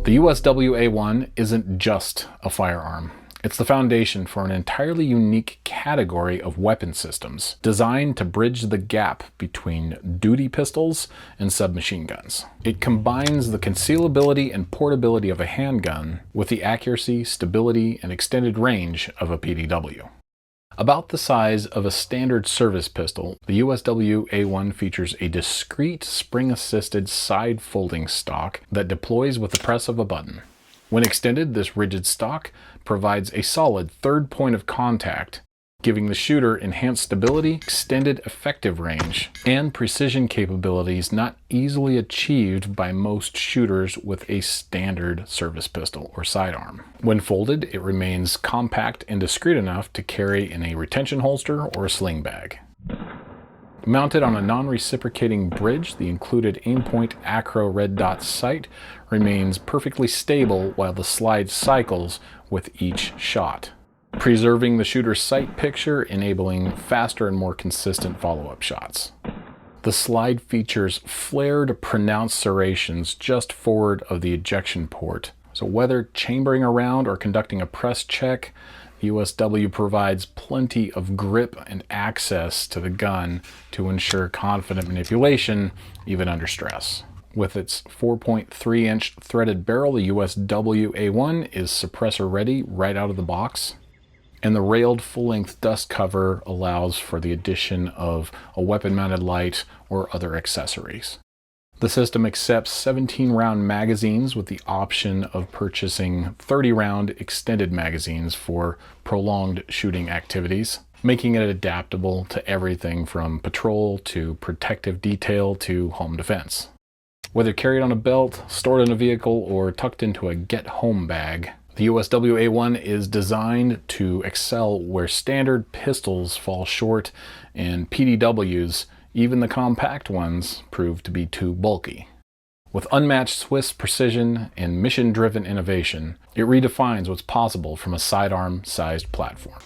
The USW A1 isn't just a firearm. It's the foundation for an entirely unique category of weapon systems designed to bridge the gap between duty pistols and submachine guns. It combines the concealability and portability of a handgun with the accuracy, stability, and extended range of a PDW. About the size of a standard service pistol, the USW A1 features a discreet spring-assisted side folding stock that deploys with the press of a button. When extended, this rigid stock provides a solid third point of contact, giving the shooter enhanced stability, extended effective range, and precision capabilities not easily achieved by most shooters with a standard service pistol or sidearm. When folded, it remains compact and discreet enough to carry in a retention holster or a sling bag. Mounted on a non-reciprocating bridge, the included Aimpoint ACRO red dot sight remains perfectly stable while the slide cycles with each shot, preserving the shooter's sight picture, enabling faster and more consistent follow-up shots. The slide features flared pronounced serrations just forward of the ejection port, so whether chambering around or conducting a press check, the USW provides plenty of grip and access to the gun to ensure confident manipulation, even under stress. With its 4.3-inch threaded barrel, the USW A1 is suppressor ready right out of the box, and the railed full-length dust cover allows for the addition of a weapon-mounted light or other accessories. The system accepts 17-round magazines with the option of purchasing 30-round extended magazines for prolonged shooting activities, making it adaptable to everything from patrol to protective detail to home defense. Whether carried on a belt, stored in a vehicle, or tucked into a get-home bag, the USW A1 is designed to excel where standard pistols fall short and PDWs, even the compact ones, prove to be too bulky. With unmatched Swiss precision and mission-driven innovation, it redefines what's possible from a sidearm-sized platform.